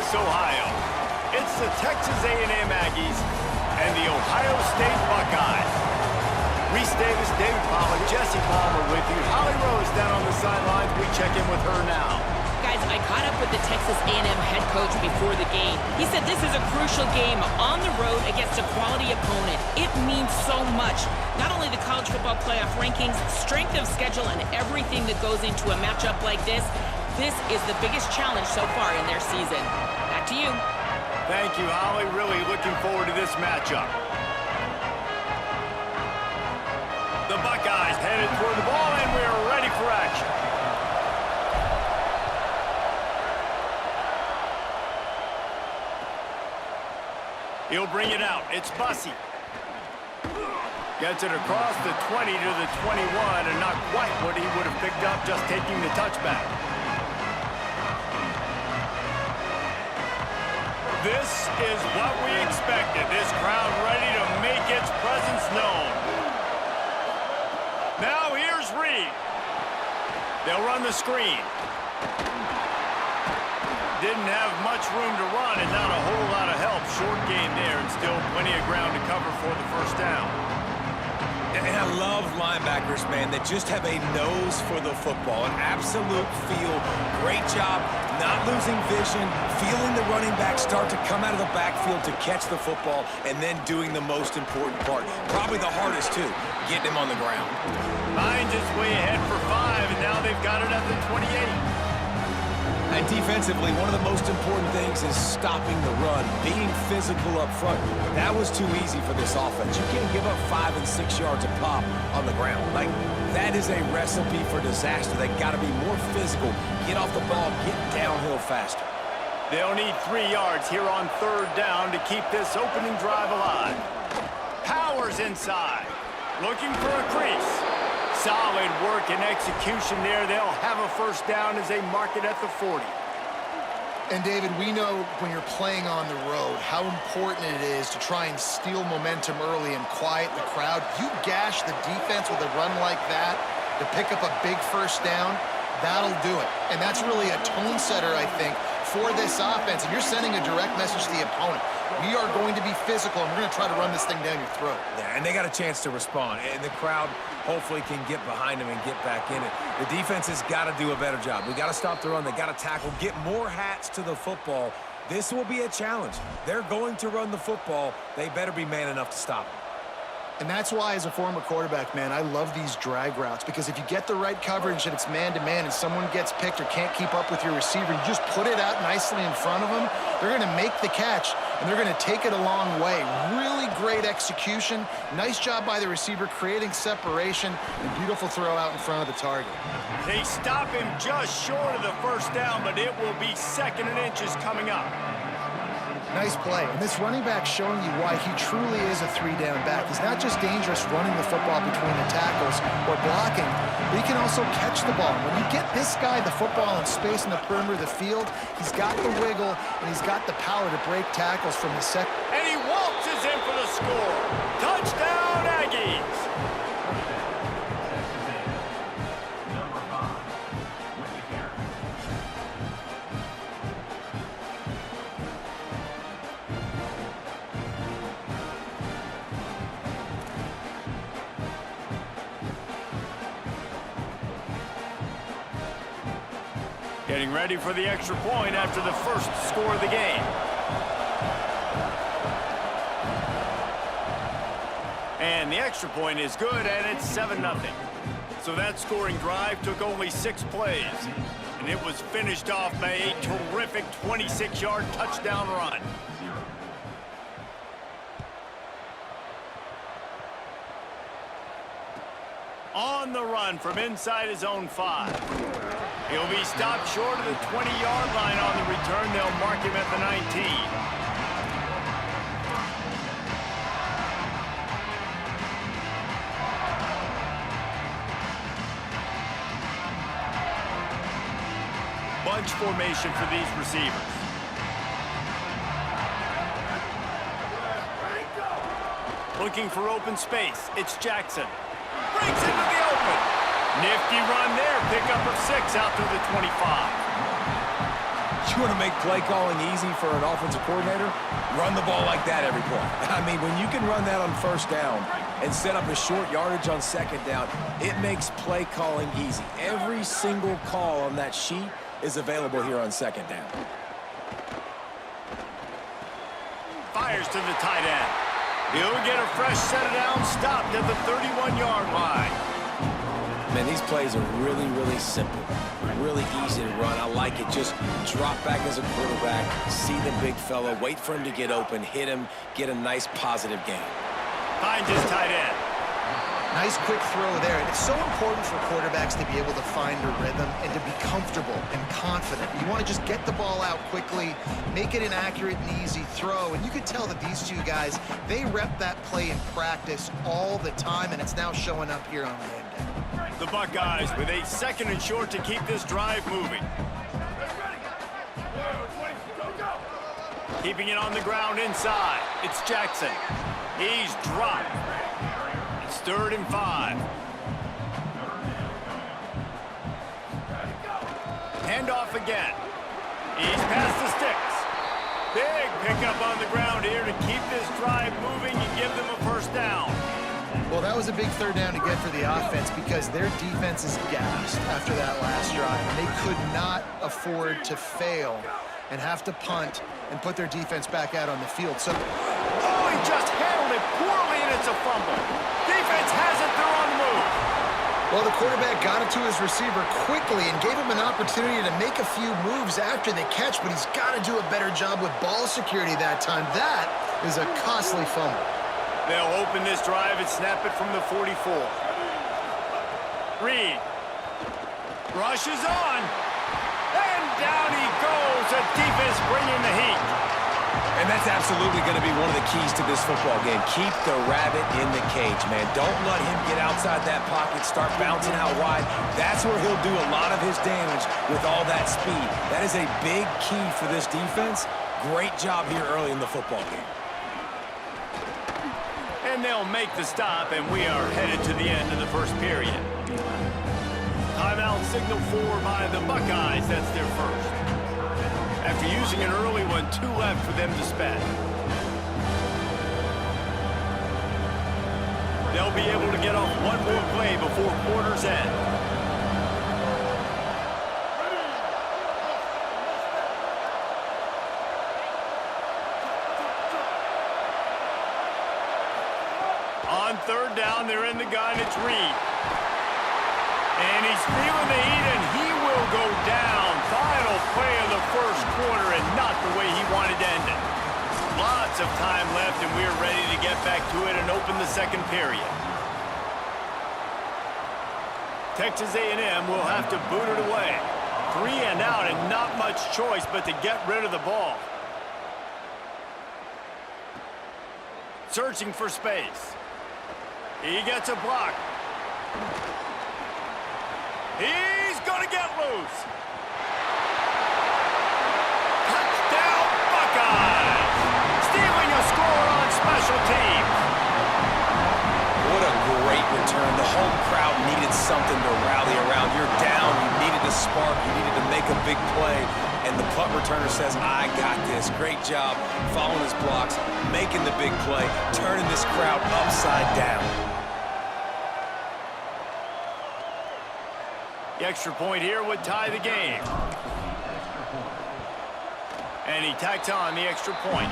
Columbus, Ohio. It's the Texas A&M Aggies and the Ohio State Buckeyes. Reese Davis, David Palmer, Jesse Palmer with you. Holly Rose down on the sidelines. We check in with her now. Guys, I caught up with the Texas A&M head coach before the game. He said this is a crucial game on the road against a quality opponent. It means so much. Not only the college football playoff rankings, strength of schedule, and everything that goes into a matchup like this is the biggest challenge so far in their season. Back to you. Thank you, Holly. Really looking forward to this matchup. The Buckeyes headed toward the ball, and we are ready for action. He'll bring it out. It's Bussey. Gets it across the 20 to the 21, and not quite what he would have picked up just taking the touchback. This is what we expected. This crowd ready to make its presence known. Now here's Reed. They'll run the screen. Didn't have much room to run and not a whole lot of help. Short gain there and still plenty of ground to cover for the first down. And I love linebackers, man, that just have a nose for the football, an absolute feel. Great job not losing vision, feeling the running back start to come out of the backfield to catch the football, and then doing the most important part. Probably the hardest, too, getting him on the ground. Finds his way ahead for 5, and now they've got it at the 28. And defensively, one of the most important things is stopping the run, being physical up front. That was too easy for this offense. You can't give up 5 and 6 yards a pop on the ground. Like, that is a recipe for disaster. They got to be more physical, get off the ball, get downhill faster. They'll need 3 yards here on 3rd down to keep this opening drive alive. Powers inside, looking for a crease. Solid work and execution there. They'll have a first down as they mark it at the 40. And, David, we know when you're playing on the road how important it is to try and steal momentum early and quiet the crowd. You gash the defense with a run like that to pick up a big first down, that'll do it. And that's really a tone setter, I think, for this offense. And you're sending a direct message to the opponent. We are going to be physical, and we're going to try to run this thing down your throat. Yeah, and they got a chance to respond. And the crowd hopefully can get behind them and get back in it. The defense has got to do a better job. We got to stop the run. They got to tackle, get more hats to the football. This will be a challenge. They're going to run the football. They better be man enough to stop it. And that's why, as a former quarterback, man, I love these drag routes, because if you get the right coverage and it's man-to-man and someone gets picked or can't keep up with your receiver, you just put it out nicely in front of them, they're going to make the catch, and they're going to take it a long way. Really great execution. Nice job by the receiver creating separation, and beautiful throw out in front of the target. They stop him just short of the first down, but it will be 2nd and inches coming up. Nice play. And this running back showing you why he truly is a 3-down back. He's not just dangerous running the football between the tackles or blocking, but he can also catch the ball. When you get this guy the football in space in the perimeter of the field, he's got the wiggle and he's got the power to break tackles from the second. And he waltzes in for the score. Touchdown, Aggies! Getting ready for the extra point after the first score of the game. And the extra point is good, and it's 7-0. So that scoring drive took only 6 plays, and it was finished off by a terrific 26-yard touchdown run. On the run from inside his own 5. He'll be stopped short of the 20-yard line on the return. They'll mark him at the 19. Bunch formation for these receivers. Looking for open space. It's Jackson. Breaks into the open. Nifty run there. Pickup of 6 out to the 25. You want to make play calling easy for an offensive coordinator? Run the ball like that every play. I mean, when you can run that on first down and set up a short yardage on second down, it makes play calling easy. Every single call on that sheet is available here on second down. Fires to the tight end. He'll get a fresh set of downs stopped at the 31-yard line. Man, these plays are really, really simple. Really easy to run. I like it. Just drop back as a quarterback, see the big fella, wait for him to get open, hit him, get a nice positive gain. Finds his tight end. Nice quick throw there. And it's so important for quarterbacks to be able to find a rhythm and to be comfortable and confident. You want to just get the ball out quickly, make it an accurate and easy throw. And you can tell that these two guys, they rep that play in practice all the time, and it's now showing up here on game day. The Buckeyes with a 2nd and short to keep this drive moving. Keeping it on the ground inside. It's Jackson. He's dropped. It's 3rd and 5. Handoff again. He's past the sticks. Big pickup on the ground here to keep this drive moving and give them a first down. Well, that was a big 3rd down to get for the offense because their defense is gassed after that last drive. And they could not afford to fail and have to punt and put their defense back out on the field. So, oh, he just handled it poorly, and it's a fumble. Defense has it. They're on the move. well, the quarterback got it to his receiver quickly and gave him an opportunity to make a few moves after the catch, but he's got to do a better job with ball security that time. That is a costly fumble. They'll open this drive and snap it from the 44. Reed rushes on, and down he goes. The defense bringing the heat. And that's absolutely going to be one of the keys to this football game. Keep the rabbit in the cage, man. Don't let him get outside that pocket, start bouncing out wide. That's where he'll do a lot of his damage with all that speed. That is a big key for this defense. Great job here early in the football game. And they'll make the stop, and we are headed to the end of the first period. Timeout signal for by the Buckeyes. That's their first. After using an early one, 2 left for them to spend. They'll be able to get off one more play before quarter's end. On 3rd down, they're in the gun. It's Reed. And he's feeling the heat, and he will go down. Final play of the first quarter, and not the way he wanted to end it. Lots of time left, and we're ready to get back to it and open the second period. Texas A&M will have to boot it away. 3 and out, and not much choice but to get rid of the ball. Searching for space. He gets a block. He's going to get loose. Touchdown, Buckeyes. Stealing a score on special teams. What a great return. The home crowd needed something to rally around. You're down. You needed a spark. You needed to make a big play. And the punt returner says, I got this. Great job following his blocks, making the big play, turning this crowd upside down. The extra point here would tie the game. And he tacks on the extra point.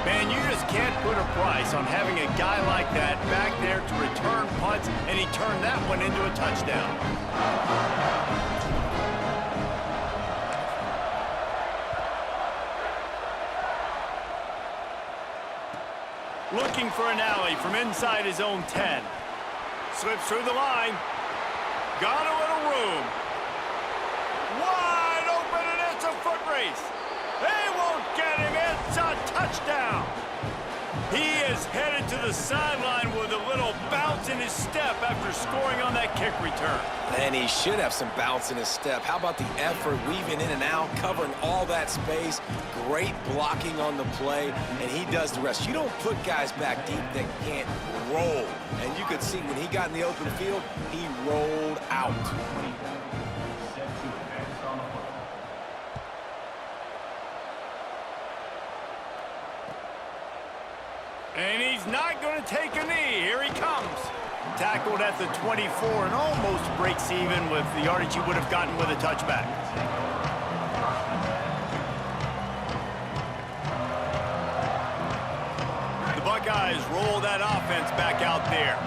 Man, you just can't put a price on having a guy like that back there to return punts, and he turned that one into a touchdown. Looking for an alley from inside his own 10. Slips through the line. Got a little room. Wide open, and it's a foot race. They won't get him. It's a touchdown. He is headed to the sideline with a little bounce in his step after scoring on that kick return. And he should have some bounce in his step. How about the effort, weaving in and out, covering all that space, great blocking on the play, and he does the rest. You don't put guys back deep that can't roll. And you could see when he got in the open field, he rolled out. And he's not going to take a knee. Here he comes. Tackled at the 24 and almost breaks even with the yardage he would have gotten with a touchback. The Buckeyes roll that offense back out there.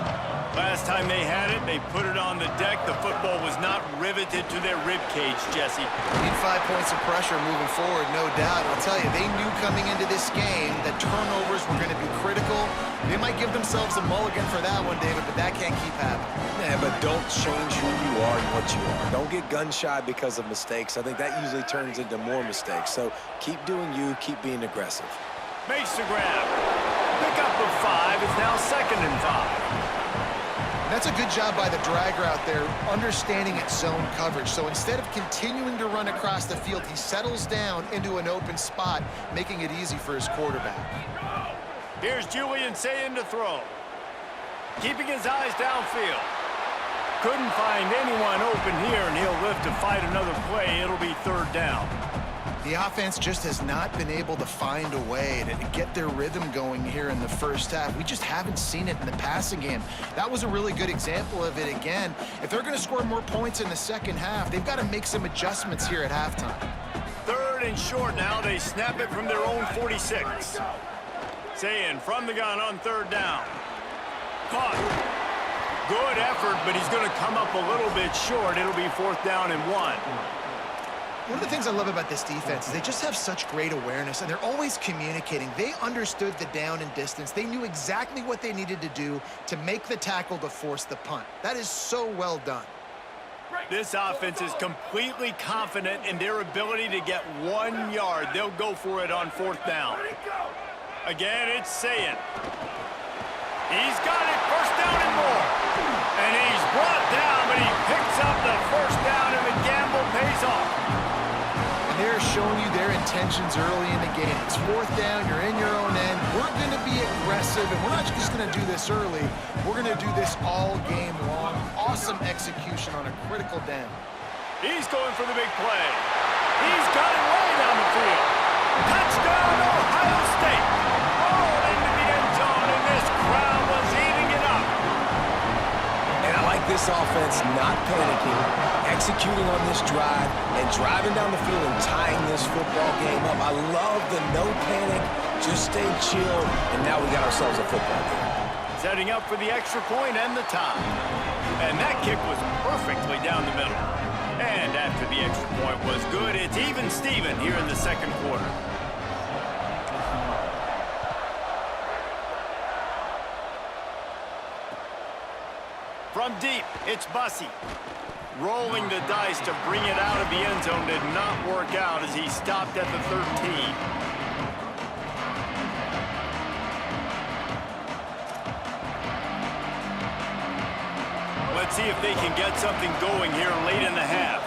Last time they had it, they put it on the deck. The football was not riveted to their rib cage, Jesse. Need 5 points of pressure moving forward, no doubt. I'll tell you, they knew coming into this game that turnovers were going to be critical. They might give themselves a mulligan for that one, David, but that can't keep happening. Yeah, but don't change who you are and what you are. Don't get gun-shy because of mistakes. I think that usually turns into more mistakes. So keep doing you, keep being aggressive. Makes the grab. Pickup of 5 is now 2nd and 5. That's a good job by the dragger out there, understanding its zone coverage. So instead of continuing to run across the field, he settles down into an open spot, making it easy for his quarterback. Here's Julian Sayin to throw. Keeping his eyes downfield. Couldn't find anyone open here, and he'll live to fight another play. It'll be 3rd down. The offense just has not been able to find a way to get their rhythm going here in the first half. We just haven't seen it in the passing game. That was a really good example of it again. If they're going to score more points in the second half, they've got to make some adjustments here at halftime. 3rd and short now. They snap it from their own 46. Sayin from the gun on 3rd down. Caught. Good effort, but he's going to come up a little bit short. It'll be 4th down and 1. One of the things I love about this defense is they just have such great awareness, and they're always communicating. They understood the down and distance. They knew exactly what they needed to do to make the tackle to force the punt. That is so well done. This offense is completely confident in their ability to get 1 yard. They'll go for it on 4th down. Again, it's Sayin. He's got it, 1st down and more. And he's brought down, but he picks up the 1st down, and the gamble pays off. They're showing you their intentions early in the game. It's 4th down, you're in your own end. We're going to be aggressive, and we're not just going to do this early. We're going to do this all game long. Awesome execution on a critical down. He's going for the big play. He's got it way down the field. Touchdown, Ohio State. All into the end zone, and this crowd was eating it up. And I like this offense not panicking, executing on this drive, and driving down the field and tying this football game up. I love the no panic, just stay chill, and now we got ourselves a football game. Setting up for the extra point and the tie. And that kick was perfectly down the middle. And after the extra point was good, it's even Steven here in the 2nd quarter. From deep, it's Bussey. Rolling the dice to bring it out of the end zone did not work out as he stopped at the 13. Let's see if they can get something going here late in the half.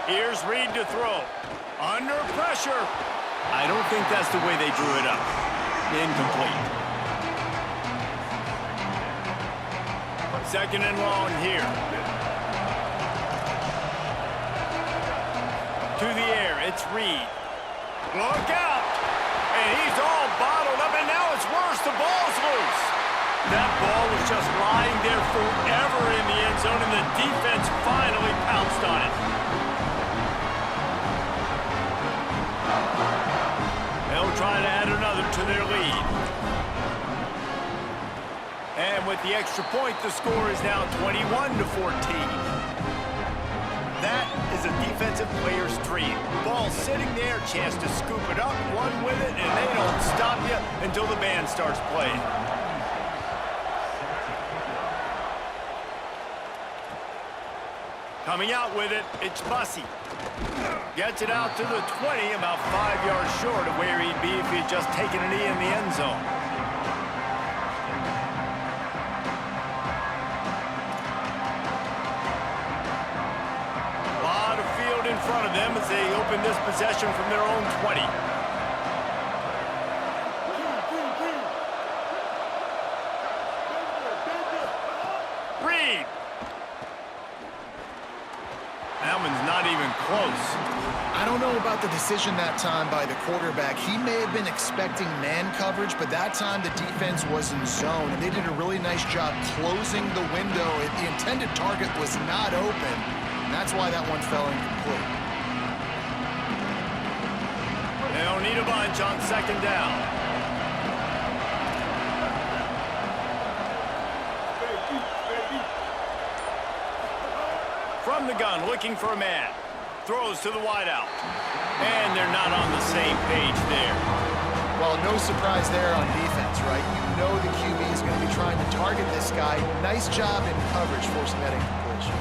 Here's Reed to throw. Under pressure. I don't think that's the way they drew it up. Incomplete. 2nd and long here. To the air, it's Reed. Look out! And he's all bottled up, and now it's worse. The ball's loose. That ball was just lying there forever in the end zone, and the defense finally pounced on it. They'll try to add another to their lead. And with the extra point, the score is now 21-14. That is a defensive player's dream. Ball sitting there, chance to scoop it up, run with it, and they don't stop you until the band starts playing. Coming out with it, it's Bussey. Gets it out to the 20, about 5 yards short of where he'd be if he'd just taken a knee in the end zone. A lot of field in front of them as they open this possession from their own 20. close. I don't know about the decision that time by the quarterback. He may have been expecting man coverage, but that time the defense was in zone, and they did a really nice job closing the window. The intended target was not open, and that's why that one fell incomplete. They'll need a bunch on second down. From the gun, looking for a man. Throws to the wideout. And they're not on the same page there. Well, no surprise there on defense, right? You know the QB is going to be trying to target this guy. Nice job in coverage forcing that incompletion.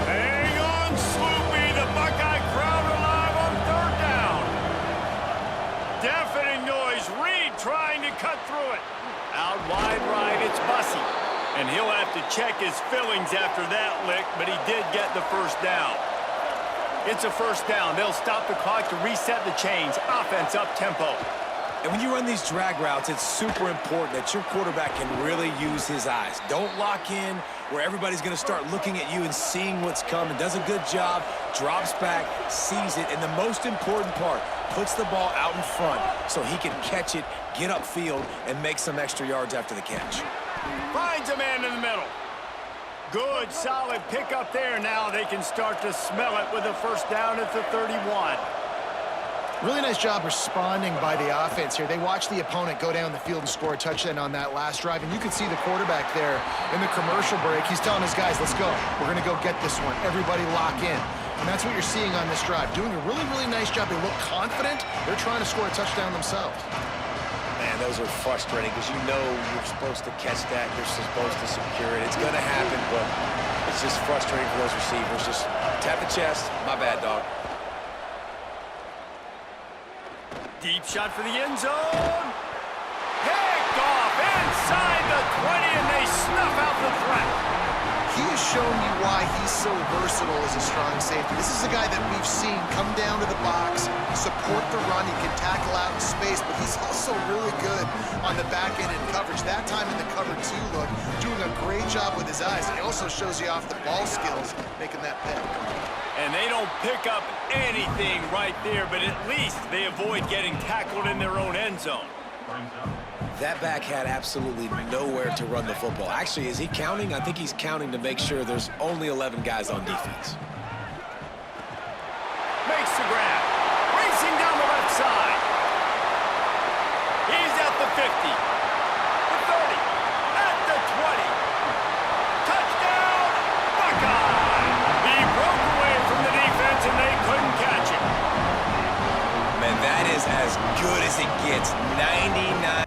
Hang on, Sloopy. The Buckeye crowd alive on third down. Deafening noise. Reed trying to cut through it. Out wide right, it's Bussey. And he'll have to check his fillings after that lick, but he did get the first down. It's a first down. They'll stop the clock to reset the chains. Offense up tempo. And when you run these drag routes, it's super important that your quarterback can really use his eyes. Don't lock in where everybody's going to start looking at you and seeing what's coming. Does a good job, drops back, sees it, and the most important part, puts the ball out in front so he can catch it, get upfield, and make some extra yards after the catch. Finds a man in the middle. Good, solid pickup there. Now they can start to smell it with a first down at the 31. Really nice job responding by the offense here. They watched the opponent go down the field and score a touchdown on that last drive, and you can see the quarterback there in the commercial break. He's telling his guys, let's go. We're going to go get this one. Everybody lock in. And that's what you're seeing on this drive. Doing a really, really nice job. They look confident. They're trying to score a touchdown themselves. Man, those are frustrating because you know you're supposed to catch that. You're supposed to secure it. It's going to happen, but it's just frustrating for those receivers. Just tap the chest. My bad, dog. Deep shot for the end zone. Picked off inside the 20, and they snuff out the threat. He has shown you why he's so versatile as a strong safety. This is a guy that we've seen come down to the box, support the run. He can tackle out in space, but he's also really good on the back end in coverage. That time in the cover two look, doing a great job with his eyes. And he also shows you off the ball skills, making that pick. And they don't pick up anything right there, but at least they avoid getting tackled in their own end zone. That back had absolutely nowhere to run the football. Actually, is he counting? I think he's counting to make sure there's only 11 guys on defense. Makes the grab. Racing down the left side. He's at the 50. The 30. At the 20. Touchdown, Buckeye! He broke away from the defense and they couldn't catch him. Man, that is as good as it gets. 99